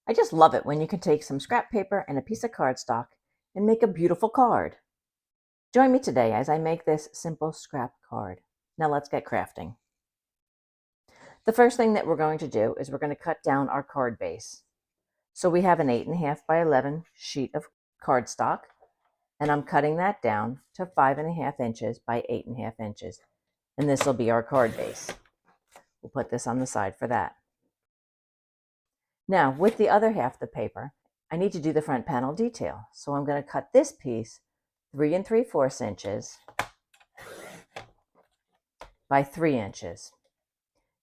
I just love it when you can take some scrap paper and a piece of cardstock and make a beautiful card. Join me today as I make this simple scrap card. Now let's get crafting. The first thing that we're going to do is we're going to cut down our card base. So we have an 8.5 by 11 sheet of cardstock, and I'm cutting that down to 5.5 inches by 8.5 inches. And this will be our card base. We'll put this on the side for that. Now, with the other half of the paper, I need to do the front panel detail. So I'm going to cut this piece 3 3/4 inches by 3 inches.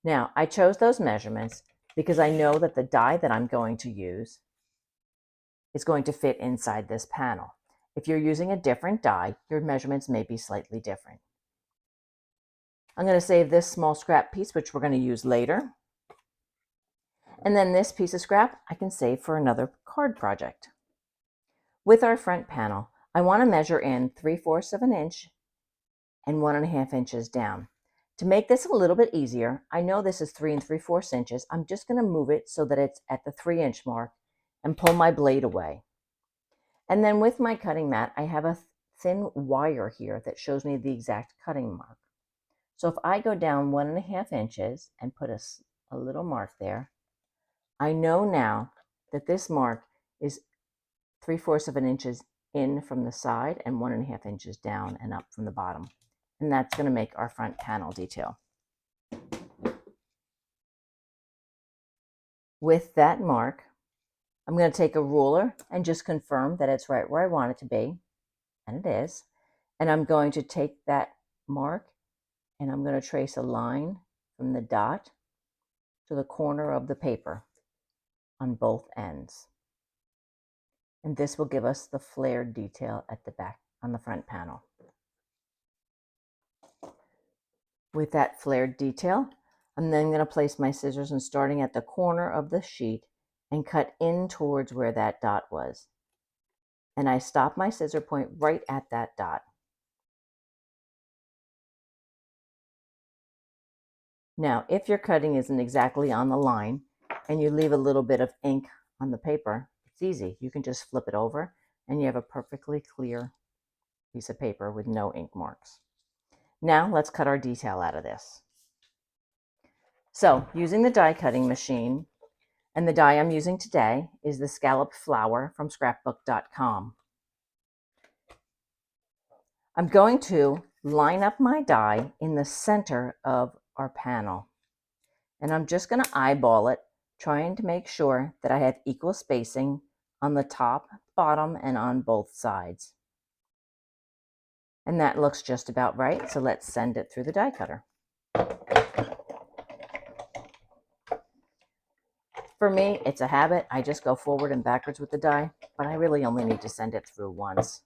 Now, I chose those measurements because I know that the die that I'm going to use is going to fit inside this panel. If you're using a different die, your measurements may be slightly different. I'm going to save this small scrap piece, which we're going to use later. And then this piece of scrap I can save for another card project. With our front panel, I want to measure in 3/4 of an inch and 1.5 inches down. To make this a little bit easier, I know this is 3 3/4 inches. I'm just going to move it so that it's at the 3-inch mark and pull my blade away. And then with my cutting mat, I have a thin wire here that shows me the exact cutting mark. So if I go down 1.5 inches and put a little mark there, I know now that this mark is 3/4 of an inch in from the side and 1.5 inches down and up from the bottom. And that's going to make our front panel detail. With that mark, I'm going to take a ruler and just confirm that it's right where I want it to be, and it is. And I'm going to take that mark and I'm going to trace a line from the dot to the corner of the paper on both ends. And this will give us the flared detail at the back on the front panel. With that flared detail, I'm then going to place my scissors and starting at the corner of the sheet and cut in towards where that dot was. And I stop my scissor point right at that dot. Now, if your cutting isn't exactly on the line and you leave a little bit of ink on the paper, it's easy. You can just flip it over and you have a perfectly clear piece of paper with no ink marks. Now let's cut our detail out of this. So using the die cutting machine, and the die I'm using today is the Scalloped flower from scrapbook.com. I'm going to line up my die in the center of our panel. And I'm just going to eyeball it, trying to make sure that I have equal spacing on the top, bottom, and on both sides. And that looks just about right, so let's send it through the die cutter. For me, it's a habit. I just go forward and backwards with the die, but I really only need to send it through once.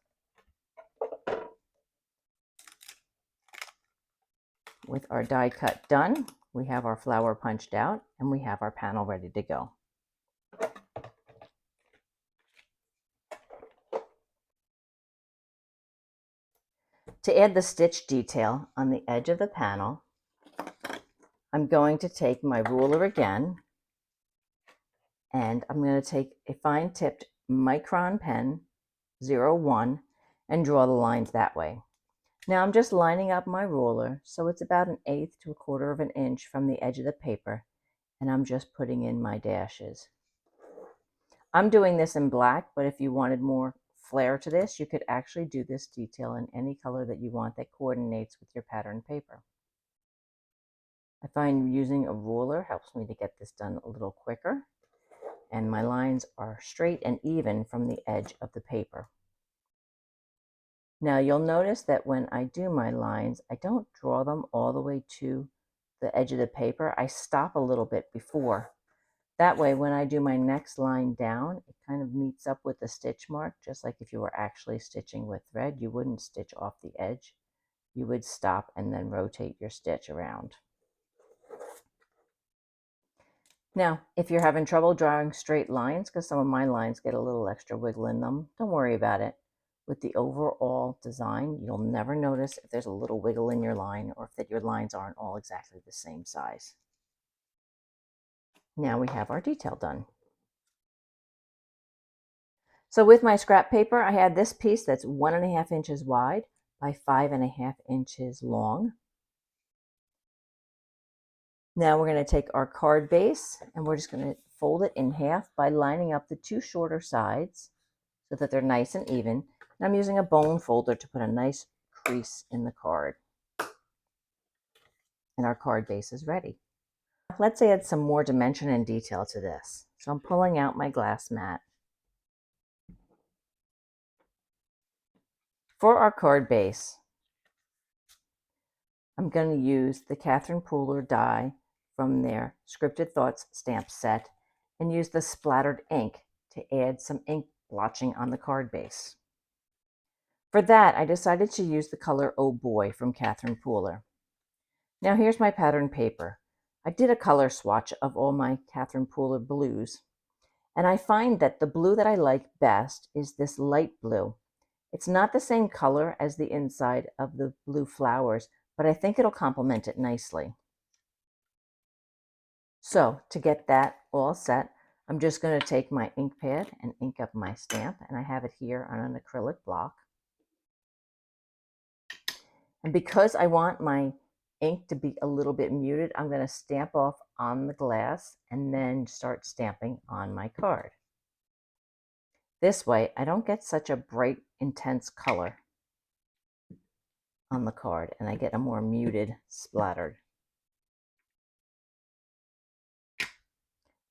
With our die cut done, we have our flower punched out and we have our panel ready to go. To add the stitch detail on the edge of the panel, I'm going to take my ruler again, and I'm going to take a fine tipped micron pen 01 and draw the lines that way. Now I'm just lining up my ruler so it's about 1/8 to 1/4 of an inch from the edge of the paper, and I'm just putting in my dashes. I'm doing this in black, but if you wanted more flair to this, you could actually do this detail in any color that you want that coordinates with your pattern paper. I find using a ruler helps me to get this done a little quicker, and my lines are straight and even from the edge of the paper. Now you'll notice that when I do my lines, I don't draw them all the way to the edge of the paper. I stop a little bit before. That way, when I do my next line down, it kind of meets up with the stitch mark, just like if you were actually stitching with thread. You wouldn't stitch off the edge. You would stop and then rotate your stitch around. Now, if you're having trouble drawing straight lines, because some of my lines get a little extra wiggle in them, don't worry about it. With the overall design, you'll never notice if there's a little wiggle in your line or if your lines aren't all exactly the same size. Now we have our detail done. So with my scrap paper, I had this piece that's 1.5 inches wide by 5.5 inches long. Now we're going to take our card base and we're just going to fold it in half by lining up the two shorter sides so that they're nice and even. And I'm using a bone folder to put a nice crease in the card. And our card base is ready. Let's add some more dimension and detail to this. So I'm pulling out my glass mat. For our card base, I'm going to use the Catherine Pooler die from their Scripted Thoughts stamp set and use the splattered ink to add some ink blotching on the card base. For that, I decided to use the color Oh Boy from Catherine Pooler. Now here's my pattern paper. I did a color swatch of all my Catherine Pooler blues, and I find that the blue that I like best is this light blue. It's not the same color as the inside of the blue flowers, but I think it'll complement it nicely. So to get that all set, I'm just going to take my ink pad and ink up my stamp, and I have it here on an acrylic block. And because I want my ink to be a little bit muted, I'm going to stamp off on the glass and then start stamping on my card. This way, I don't get such a bright, intense color on the card, and I get a more muted, splattered.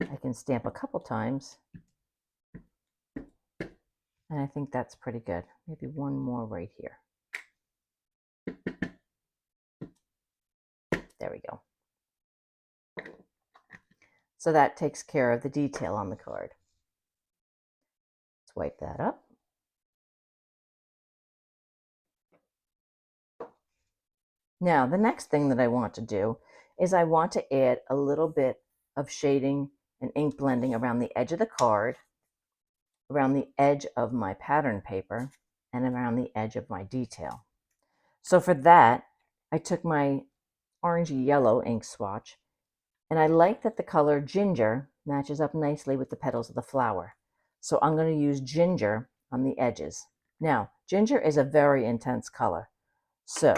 I can stamp a couple times, and I think that's pretty good. Maybe one more right here. There we go. So that takes care of the detail on the card. Let's wipe that up. Now, the next thing that I want to do is I want to add a little bit of shading and ink blending around the edge of the card, around the edge of my pattern paper, and around the edge of my detail. So for that, I took my orangey yellow ink swatch, and I like that the color ginger matches up nicely with the petals of the flower. So I'm going to use ginger on the edges. Now, ginger is a very intense color, so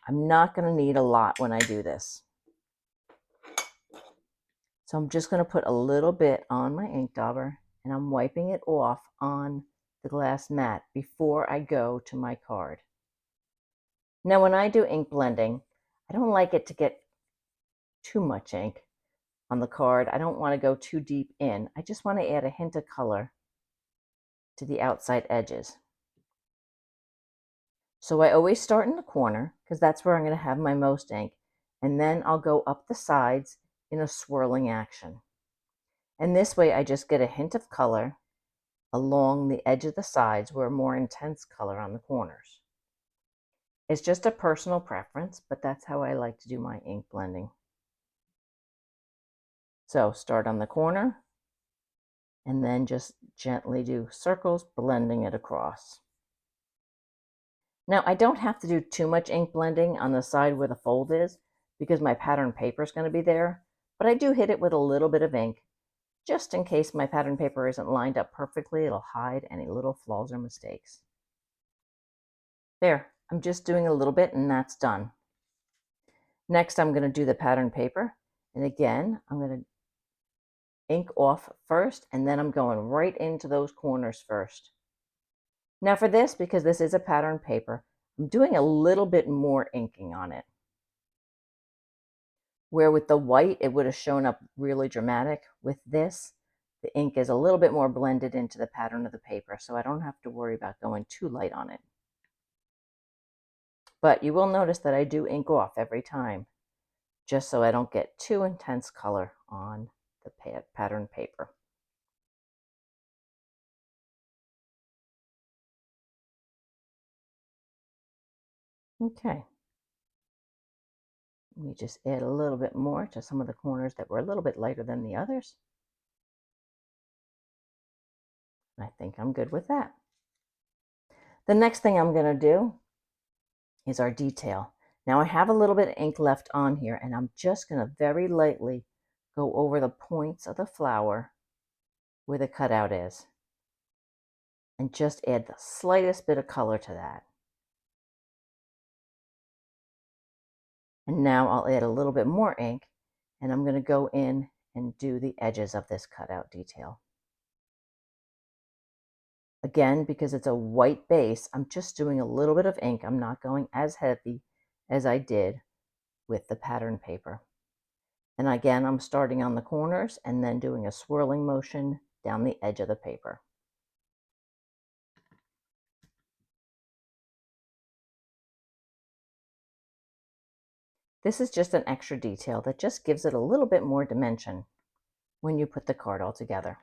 I'm not going to need a lot when I do this. So I'm just going to put a little bit on my ink dauber, and I'm wiping it off on the glass mat before I go to my card. Now, when I do ink blending, I don't like it to get too much ink on the card. I don't want to go too deep in. I just want to add a hint of color to the outside edges. So I always start in the corner because that's where I'm going to have my most ink, and then I'll go up the sides in a swirling action. And this way I just get a hint of color along the edge of the sides where more intense color on the corners. It's just a personal preference, but that's how I like to do my ink blending. So start on the corner and then just gently do circles, blending it across. Now I don't have to do too much ink blending on the side where the fold is because my pattern paper is going to be there, but I do hit it with a little bit of ink just in case my pattern paper isn't lined up perfectly. It'll hide any little flaws or mistakes. There, I'm just doing a little bit and that's done. Next, I'm going to do the pattern paper. And again, I'm going to ink off first, and then I'm going right into those corners first. Now for this, because this is a pattern paper, I'm doing a little bit more inking on it. Where with the white, it would have shown up really dramatic. With this, the ink is a little bit more blended into the pattern of the paper, so I don't have to worry about going too light on it. But you will notice that I do ink off every time, just so I don't get too intense color on the pattern paper. Okay. Let me just add a little bit more to some of the corners that were a little bit lighter than the others. I think I'm good with that. The next thing I'm going to do is our detail. Now I have a little bit of ink left on here, and I'm just going to very lightly go over the points of the flower where the cutout is. and just add the slightest bit of color to that. And now I'll add a little bit more ink, and I'm going to go in and do the edges of this cutout detail. Again, because it's a white base, I'm just doing a little bit of ink. I'm not going as heavy as I did with the pattern paper. And again, I'm starting on the corners and then doing a swirling motion down the edge of the paper. This is just an extra detail that just gives it a little bit more dimension when you put the card all together.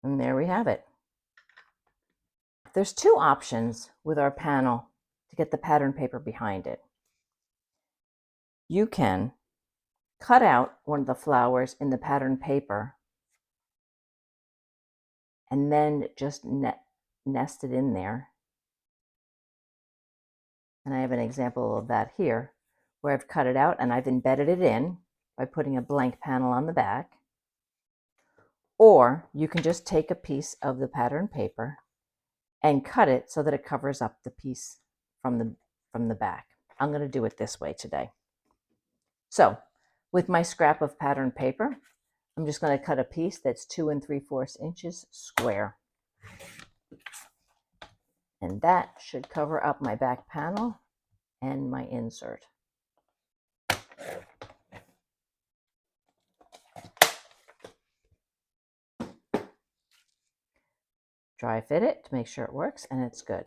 And there we have it. There's two options with our panel to get the pattern paper behind it. You can cut out one of the flowers in the pattern paper and then just nest it in there. And I have an example of that here, where I've cut it out and I've embedded it in by putting a blank panel on the back. Or you can just take a piece of the pattern paper and cut it so that it covers up the piece from the back. I'm going to do it this way today. So with my scrap of pattern paper, I'm just going to cut a piece that's 2 3/4 inches square. And that should cover up my back panel and my insert. Dry fit it to make sure it works and it's good.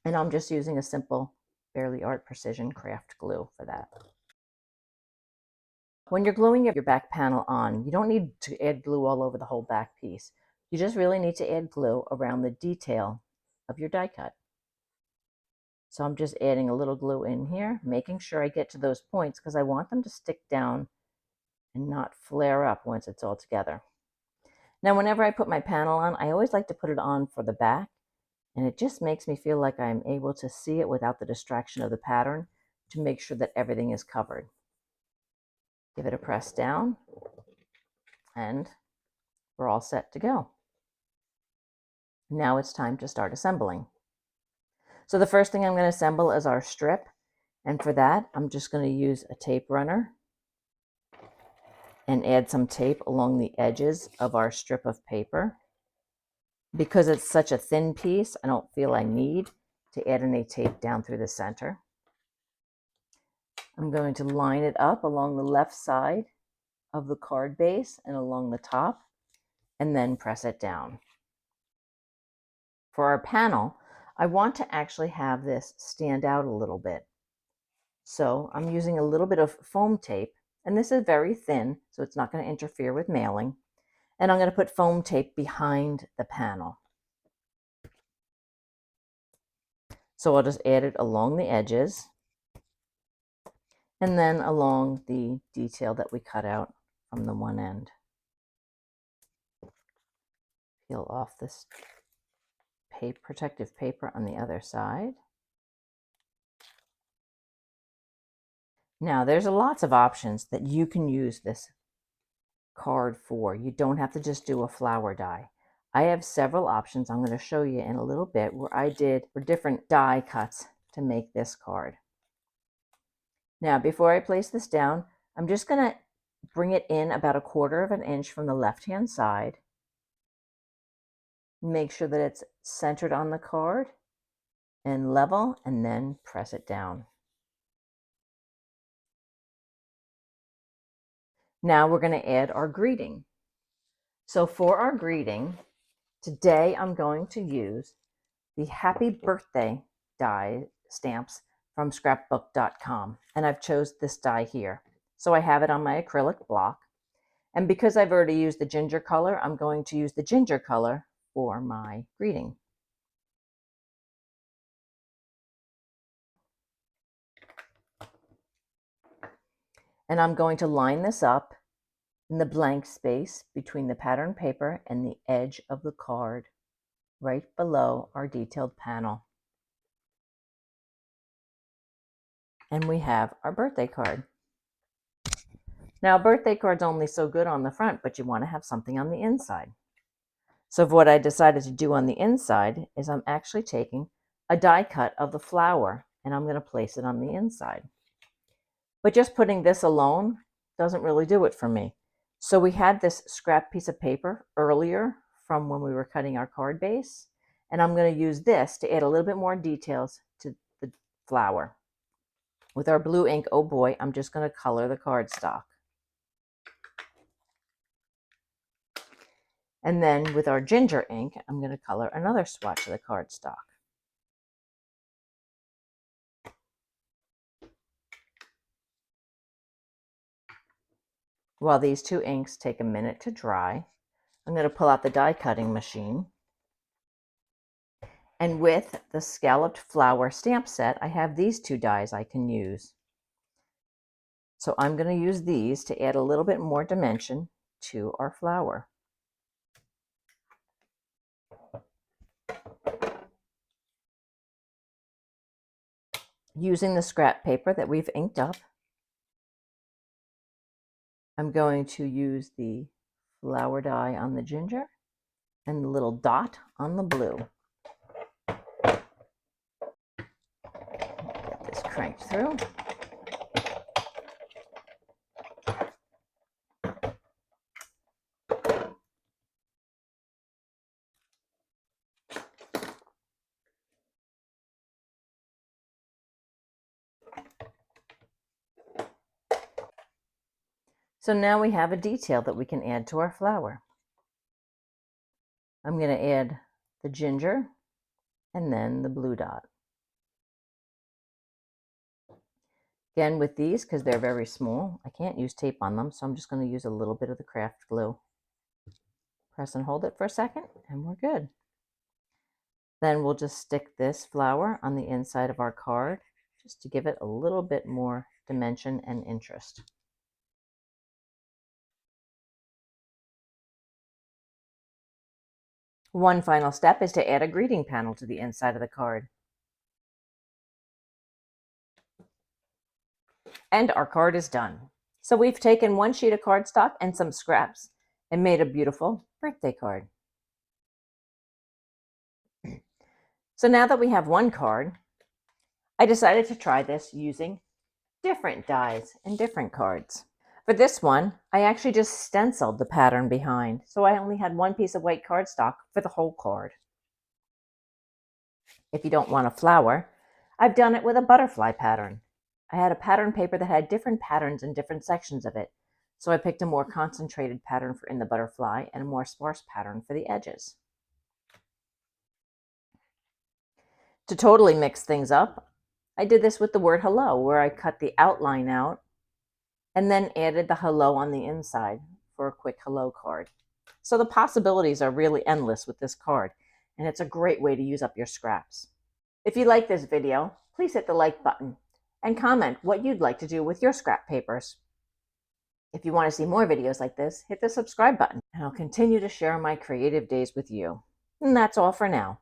And I'm just using a simple Fairly Art Precision craft glue for that. When you're gluing your back panel on, you don't need to add glue all over the whole back piece. You just really need to add glue around the detail of your die cut. So I'm just adding a little glue in here, making sure I get to those points because I want them to stick down and not flare up once it's all together. Now, whenever I put my panel on, I always like to put it on for the back, and it just makes me feel like I'm able to see it without the distraction of the pattern to make sure that everything is covered. Give it a press down, and we're all set to go. Now it's time to start assembling. So the first thing I'm going to assemble is our strip, and for that, I'm just going to use a tape runner and add some tape along the edges of our strip of paper. Because it's such a thin piece, I don't feel I need to add any tape down through the center. I'm going to line it up along the left side of the card base and along the top, and then press it down. For our panel, I want to actually have this stand out a little bit. So I'm using a little bit of foam tape, and this is very thin, so it's not going to interfere with mailing. And I'm going to put foam tape behind the panel. So I'll just add it along the edges and then along the detail that we cut out from the one end. Peel off this protective paper on the other side. Now there's lots of options that you can use this card for. You don't have to just do a flower die. I have several options I'm going to show you in a little bit where I did for different die cuts to make this card. Now before I place this down, I'm just going to bring it in about 1/4 inch from the left hand side. Make sure that it's centered on the card and level, and then press it down. Now we're going to add our greeting. So for our greeting, today I'm going to use the Happy Birthday die stamps from scrapbook.com, and I've chose this die here. So I have it on my acrylic block, and because I've already used the ginger color, I'm going to use the ginger color for my greeting. And I'm going to line this up in the blank space between the pattern paper and the edge of the card, right below our detailed panel. And we have our birthday card. Now, a birthday card's only so good on the front, but you want to have something on the inside. So what I decided to do on the inside is I'm actually taking a die cut of the flower and I'm going to place it on the inside. But just putting this alone doesn't really do it for me. So we had this scrap piece of paper earlier from when we were cutting our card base, and I'm going to use this to add a little bit more details to the flower. With our blue ink, oh boy, I'm just going to color the cardstock. And then with our ginger ink, I'm going to color another swatch of the cardstock. While these two inks take a minute to dry, I'm going to pull out the die cutting machine. And with the Scalloped flower stamp set, I have these two dies I can use. So I'm going to use these to add a little bit more dimension to our flower. Using the scrap paper that we've inked up, I'm going to use the flower die on the ginger and the little dot on the blue. Get this cranked through. So now we have a detail that we can add to our flower. I'm going to add the ginger and then the blue dot. Again, with these, because they're very small, I can't use tape on them, so I'm just going to use a little bit of the craft glue. Press and hold it for a second, and we're good. Then we'll just stick this flower on the inside of our card, just to give it a little bit more dimension and interest. One final step is to add a greeting panel to the inside of the card. And our card is done. So we've taken one sheet of cardstock and some scraps and made a beautiful birthday card. So now that we have one card, I decided to try this using different dies and different cards. For this one, I actually just stenciled the pattern behind, so I only had one piece of white cardstock for the whole card. If you don't want a flower, I've done it with a butterfly pattern. I had a pattern paper that had different patterns in different sections of it, so I picked a more concentrated pattern for in the butterfly and a more sparse pattern for the edges. To totally mix things up, I did this with the word hello, where I cut the outline out and then added the hello on the inside for a quick hello card. So the possibilities are really endless with this card, and it's a great way to use up your scraps. If you like this video, please hit the like button and comment what you'd like to do with your scrap papers. If you want to see more videos like this, hit the subscribe button, and I'll continue to share my creative days with you. And that's all for now.